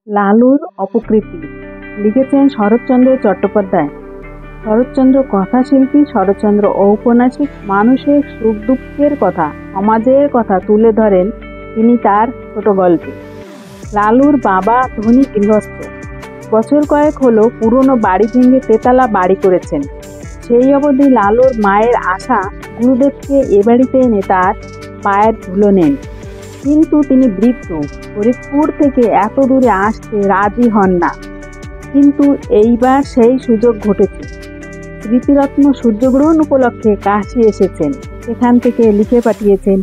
লালুর অপকৃতি লিখেছেন শরৎচন্দ্র চট্টোপাধ্যায়। শরৎচন্দ্র কথাশিল্পী, শরৎচন্দ্র ঔপন্যাসিক। মানুষের সুখ দুঃখের কথা, সমাজের কথা তুলে ধরেন তিনি তার ছোট গল্পে। লালুর বাবা ধনী গৃহস্থ। বছর কয়েক হলো পুরনো বাড়ি ভেঙে তেতলা বাড়ি করেছেন। সেই অবধি লালুর মায়ের আশা গুরুদেবকে এ বাড়িতে এনে তার পায়ের ধুলো নেন, কিন্তু তিনি বৃদ্ধ, ফরিদপুর থেকে এত দূরে আসতে রাজি হন না। কিন্তু এইবার সেই সুযোগ ঘটেছে। স্মৃতিরত্ন সূর্যগ্রহণ উপলক্ষে কাশী এসেছেন, সেখান থেকে লিখে পাঠিয়েছেন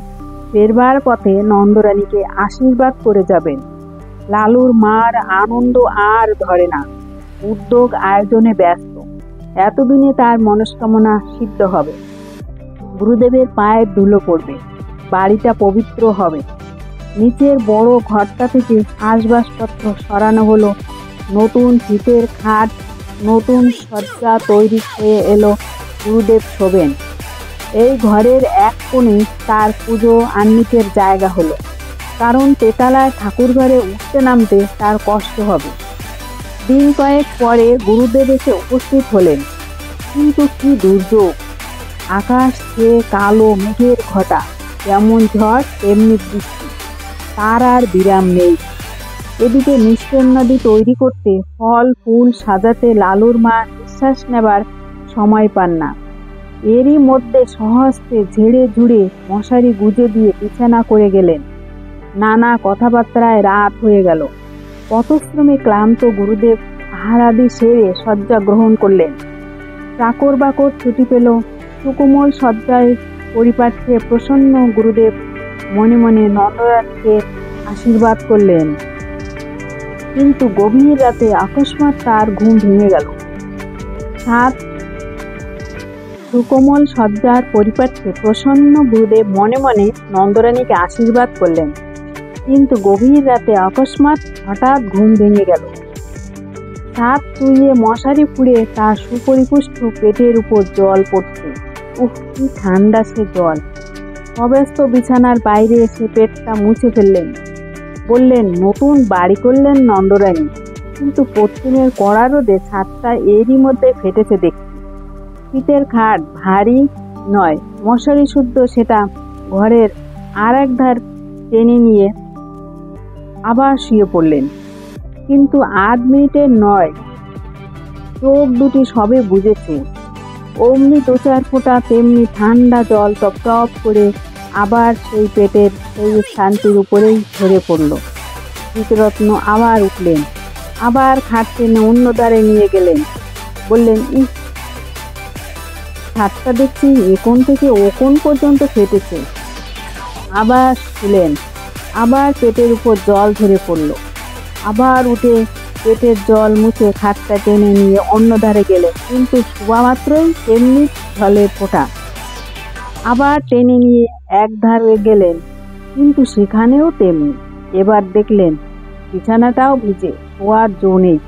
ফেরবার পথে নন্দরানীকে আশীর্বাদ করে যাবেন। লালুর মার আনন্দ আর ধরে না, উদ্যোগ আয়োজনে ব্যস্ত। এতদিনে তার মনস্কামনা সিদ্ধ হবে, গুরুদেবের পায়ের ধুলো পড়বে, বাড়িটা পবিত্র হবে। নিচের বড় ঘরটা থেকে আসবাবপত্র সরানো হলো, নতুন ফিতের খাট, নতুন সজ্জা তৈরি হয়ে এলো। গুরুদেব শোবেন। এই ঘরের এক কোণে তার পুজো আহ্নিকের জায়গা হলো, কারণ তেতলায় ঠাকুর ঘরে উঠতে নামতে তার কষ্ট হবে। দিন কয়েক পরে গুরুদেব এসে উপস্থিত হলেন, কিন্তু কি দুর্যোগ! আকাশ ছেয়ে কালো মেঘের ঘটা, যেমন ঝড় তেমনি বৃষ্টি, তার আর বিরাম নেই। এদিকে মিষ্টান্নাদি তৈরি করতে, ফল ফুল সাজাতে লালুর মা নিঃশ্বাস নেবার সময় পান না। এরই মধ্যে স্বহস্তে ঝেড়ে ঝুড়ে মশারি গুজে দিয়ে বিছানা করে গেলেন। নানা কথাবার্তায় রাত হয়ে গেল। পথশ্রমে ক্লান্ত গুরুদেব আহারাদি সেরে শয্যা গ্রহণ করলেন। চাকর বাকর ছুটি পেল। সুকোমল শয্যায় পরিপাট্যে প্রসন্ন গুরুদেব মনে মনে নন্দরানীকে আশীর্বাদ করলেন। কিন্তু গভীর রাতে অকস্মাৎ তার ঘুম ভেঙে গেল। সুকোমল শয্যার পরিপাট্যে প্রসন্ন গুরুদেব মনে মনে নন্দরানীকে আশীর্বাদ করলেন, কিন্তু গভীর রাতে অকস্মাৎ হঠাৎ ঘুম ভেঙে গেল। ছাদ চুইয়ে মশারি ফুঁড়ে তার সুপরিপুষ্ট পেটের উপর জল পড়ছে। কি ঠান্ডা সে জল! অব্যস্ত বিছানার বাইরে এসে পেটটা মুছে ফেললেন। বললেন, নতুন বাড়ি করলেন নন্দরানী, কিন্তু পশ্চিমের কড়া রোদে ছাদটা এরই মধ্যে ফেটেছে দেখছি। ফিতের খাট ভারী নয়, মশারি শুদ্ধ, সেটা ঘরের আর এক ধার টেনে নিয়ে আবার শুয়ে পড়লেন। কিন্তু আধ মিনিটের নয়, চোখ দুটি সবে বুঝেছে। অমনি দু চার ফোঁটা তেমনি ঠান্ডা জল টপ টপ করে আবার সেই পেটের সেই স্থানটির উপরেই ঝরে পড়ল। স্মৃতিরত্ন আবার উঠলেন, আবার খাট টেনে অন্য দ্বারে নিয়ে গেলেন। বললেন, ছাদটা দেখছি একোণ থেকে ওকোণ পর্যন্ত ফেটেছে। আবার শুলেন, আবার পেটের উপর জল ঝরে পড়ল। আবার উঠে পেটের জল মুছে খাটটা টেনে নিয়ে অন্য ধারে গেলেন, কিন্তু শোয়া মাত্রই তেমনি জলের ফোঁটা। আবার টেনে নিয়ে এক ধারে গেলেন, কিন্তু সেখানেও তেমনি। এবার দেখলেন বিছানাটাও ভিজে, শোয়ার জো নেই।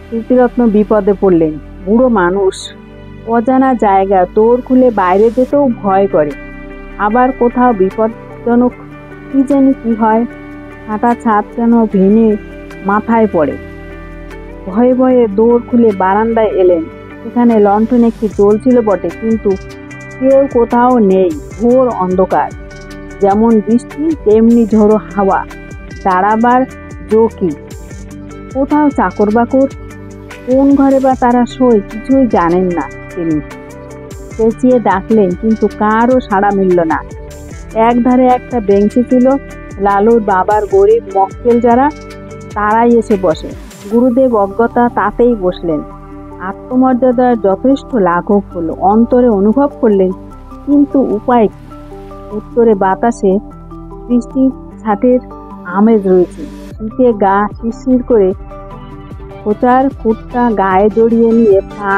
স্মৃতিরত্ন বিপদে পড়লেন। বুড়ো মানুষ, অজানা জায়গা, দোর খুলে বাইরে যেতেও ভয় করে। আবার কোথাও বিপজ্জনক কি জানি কি হয়, ফাটা ছাদ যেন ভেঙে মাথায় পড়ে। ভয়ে ভয়ে দোর খুলে বারান্দায় এলেন। সেখানে লণ্ঠন একটি জ্বলছিল বটে, কিন্তু কেউ কোথাও নেই। ঘোর অন্ধকার, যেমন বৃষ্টি তেমনি ঝোড়ো হাওয়া, দাঁড়াবার জো কি। কোথাও চাকর বাকর, কোন ঘরে বা তারা শোয় কিছুই জানেন না তিনি। চেঁচিয়ে ডাকলেন, কিন্তু কারও সাড়া মিলল না। একধারে একটা বেঞ্চি ছিল, লালুর বাবার গরিব মক্কেল যারা, তারাই এসে বসে। গুরুদেব অজ্ঞতা তাতেই বসলেন। আত্মমর্যাদার যথেষ্ট লাঘব হলো, অন্তরে অনুভব করলেন, কিন্তু উপায় কি? উত্তরে বাতাসে বৃষ্টির ছাটের আমেজ রয়েছে। শীতে গা শিরশির করে খোঁচার কুটটা গায়ে জড়িয়ে নিয়ে পা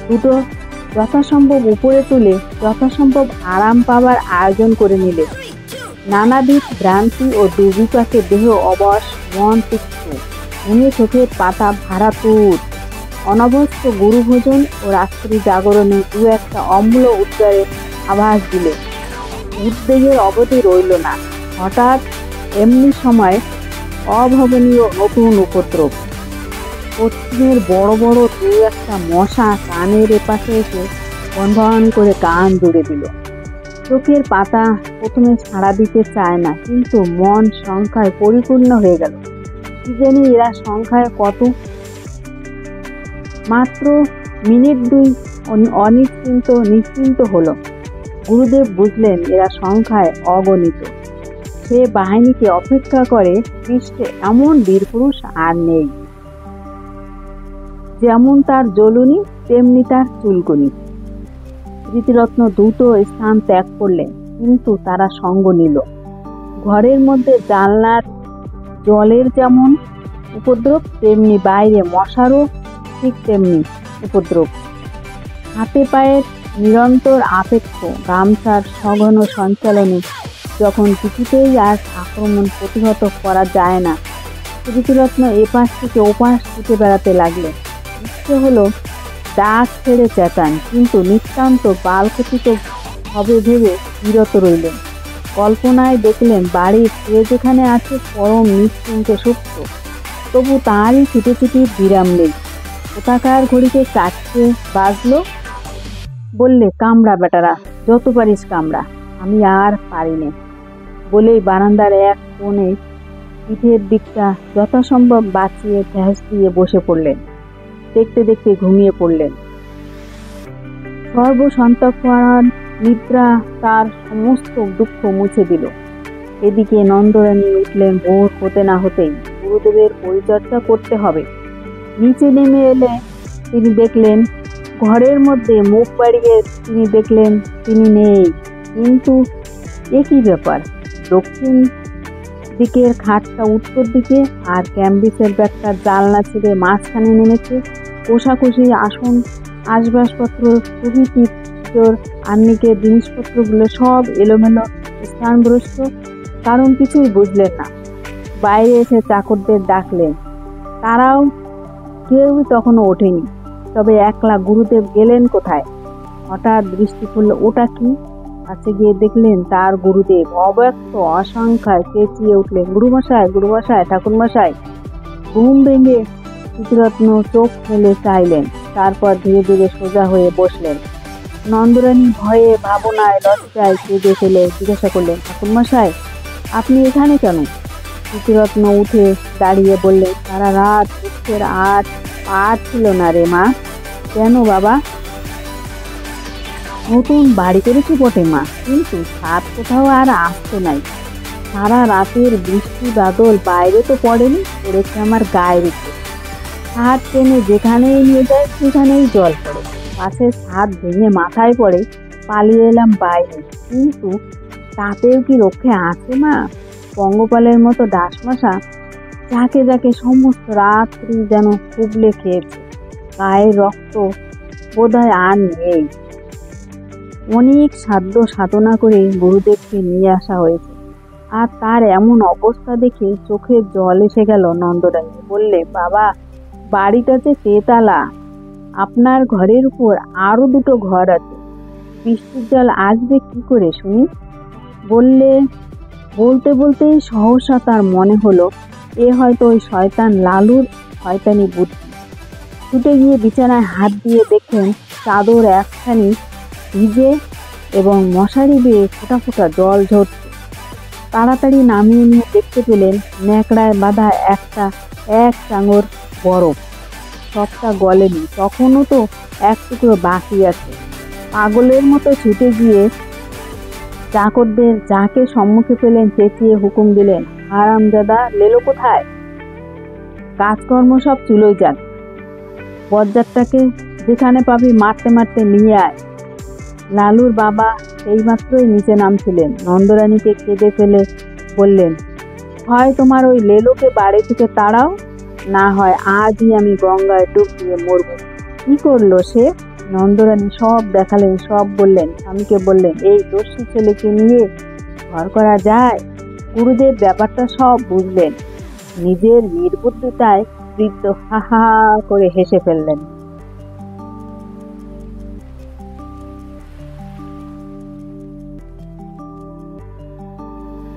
দুটো যথাসম্ভব উপরে তুলে যথাসম্ভব আরাম পাবার আয়োজন করে নিলেন। নানাবিধ ভ্রান্তি ও দুর্বিপাকে দেহ অবশ, মন তিক্ত, ঘুমে চোখের পাতা ভারাতুর। অনভ্যস্ত গুরুভোজন ও রাত্রি জাগরণে দু একটা অম্ল উদ্গারের আভাস দিলে উদ্বেগের অবধি রইল না। হঠাৎ এমনি সময় অভাবনীয় নতুন উপদ্রব। পশ্চিমের বড় বড় দু একটা মশা কানের এপাশে এসে ভন করে কান জুড়ে দিল। চোখের পাতা প্রথমে সাড়া দিতে চায় না, কিন্তু মন সংখ্যায় পরিপূর্ণ হয়ে গেল। কি জানি এরা সংখ্যায় কত। মাত্র মিনিট দুই নিশ্চিন্ত হলো। গুরুদেব বুঝলেন এরা সংখ্যায় অগণিত। সে বাহিনীকে অপেক্ষা করে পৃষ্ঠে এমন বীরপুরুষ আর নেই। যেমন তার জ্বলুনি তেমনি তার চুলকুনি। স্মৃতিরত্ন দ্রুত স্থান ত্যাগ করলেন, কিন্তু তারা সঙ্গ নিল। ঘরের মধ্যে জানলার জলের যেমন উপদ্রব, তেমনি বাইরে মশারও ঠিক তেমনি উপদ্রব। হাতে পায়ের নিরন্তর আপেক্ষ গামছার সঘন সঞ্চালনে যখন কিছুতেই আর আক্রমণ প্রতিহত করা যায় না, স্মৃতিরত্ন এপাশ থেকে ওপাশ ছুটে বেড়াতে লাগলেন। ইচ্ছে হলো ডাক ছেড়ে চেঁচান, কিন্তু নিতান্ত বালকথিত হবে ভেবে বিরত রইলেন। কল্পনায় দেখলেন বাড়ির যে যেখানে আছে পরম নিশ্চিন্তে সুপ্ত, তবু তারই ছুটোছুটির বিরাম নেই। কোথাকার ঘড়িতে 4টে বাজলো। বললে, কামড়া বেটারা, যত পারিস কামড়া, আমি আর পারি নে বলেই বারান্দার এক কোণে পিঠের দিকটা যথাসম্ভব বাঁচিয়ে ঠ্যাস দিয়ে বসে পড়লেন। দেখতে দেখতে ঘুমিয়ে পড়লেন। সর্বসন্তর্পণ নিদ্রা তার সমস্ত দুঃখ মুছে দিল। এদিকে নন্দরানী উঠলেন ভোর হতে না হতেই। গুরুদেবের পরিচর্যা করতে হবে। নিচে নেমে এলে তিনি দেখলেন ঘরের মধ্যে মুখ বাড়িয়ে তিনি দেখলেন তিনি নেই। কিন্তু একই ব্যাপার, দক্ষিণ দিকের খাটটা উত্তর দিকে, আর ক্যাম্বিসের ব্যাগটা জানলা ছিঁড়ে মাঝখানে নেমেছে। কোষাকুষি আসন আসবাবপত্র প্রভৃতি আহ্নিকের জিনিসপত্রগুলো সব এলোমেলো স্থানভ্রষ্ট। কারণ কিছুই বুঝলেন না। বাইরে এসে চাকরদের ডাকলেন, তারাও কেউই তখনও ওঠেনি। তবে একলা গুরুদেব গেলেন কোথায়? হঠাৎ দৃষ্টি পড়ল, ওটা কি? কাছে গিয়ে দেখলেন তার গুরুদেব। অব্যক্ত অসংখ্যায় চেঁচিয়ে উঠলেন, গুরুমশাই, গুরুমশাই, ঠাকুরমশাই। ঘুম ভেঙে স্মৃতিরত্ন চোখ মেলে চাইলেন, তারপর ধীরে ধীরে সোজা হয়ে বসলেন। নন্দরানী ভয়ে ভাবনায় লজ্জায় কেঁদে ফেলে জিজ্ঞাসা করলেন, ঠাকুরমশাই, আপনি এখানে কেন? স্মৃতিরত্ন উঠে দাঁড়িয়ে বললেন, সারা রাত দুঃখের আর ছিল না রে মা। কেন বাবা? নতুন বাড়ি করেছি বটে মা, কিন্তু ছাদ কোথাও আর আসতো নাই। সারা রাতের বৃষ্টি বাদল বাইরে তো পড়েনি, পড়েছে আমার গায়ের উপর। ছাদ টেনে যেখানেই নিয়ে যায় সেখানেই জল পড়ে। পাশে ছাদ ভেঙে মাথায় পড়ে, পালিয়ে এলাম বাইরে। কিন্তু তাতেও কি রক্ষে আছে মা? পঙ্গপালের মতো ডাসমশা যাকে যাকে সমস্ত রাত্রি যেন কুবলে খেয়েছে। গায়ের রক্ত বোধহয় আর নেই। অনেক সাধ্য সাধনা করে গুরুদেবকে নিয়ে আসা হয়েছে, আর তার এমন অবস্থা দেখে চোখে জল এসে গেল নন্দরানী। বললে, বাবা, বাড়িটা যে তেতালা, আপনার ঘরের উপর আরো 2টো ঘর আছে, বৃষ্টির জল আসবে কি করে শুনি? বলতে বলতেই সহসা তার মনে হলো এ হয়তো ওই শয়তান লালুর শয়তানি বুদ্ধি। ছুটে গিয়ে বিছানায় হাত দিয়ে দেখেন চাদর একখানি ভিজে এবং মশারি বেয়ে ফোঁটা ফোঁটা জল ঝরছে। তাড়াতাড়ি নামিয়ে নিয়ে দেখতে পেলেন ন্যাকড়ায় বাঁধা এক চাঙর বরফ। সবটা গলেনি, তখনও তো এক টুকরো বাকি আছে। পাগলের মতো ছুটে গিয়ে চাকরদের যাকে সম্মুখে পেলেন চেঁচিয়ে হুকুম দিলেন, হারামজাদা, লেলো কোথায়? কাজকর্ম সব চুলোয় যাক, বজ্জাতটাকে যেখানে পাবি মারতে মারতে নিয়ে আয়। লালুর বাবা সেইমাত্রই নিচে নামছিলেন। নন্দরানীকে কেঁদে ফেলে বললেন, হয় তোমার ওই লেলোকে বাড়ি থেকে তাড়াও, না হয় আজই আমি গঙ্গায় ডুব দিয়ে মরব। কি করলো সে? নন্দরানী সব দেখালেন, সব বললেন। স্বামীকে বললেন, এই দস্যি ছেলেকে নিয়ে ঘর করা যায়? গুরুদেব ব্যাপারটা সব বুঝলেন। নিজের নির্বুদ্ধিতায় বৃদ্ধ হা হা করে হেসে ফেললেন।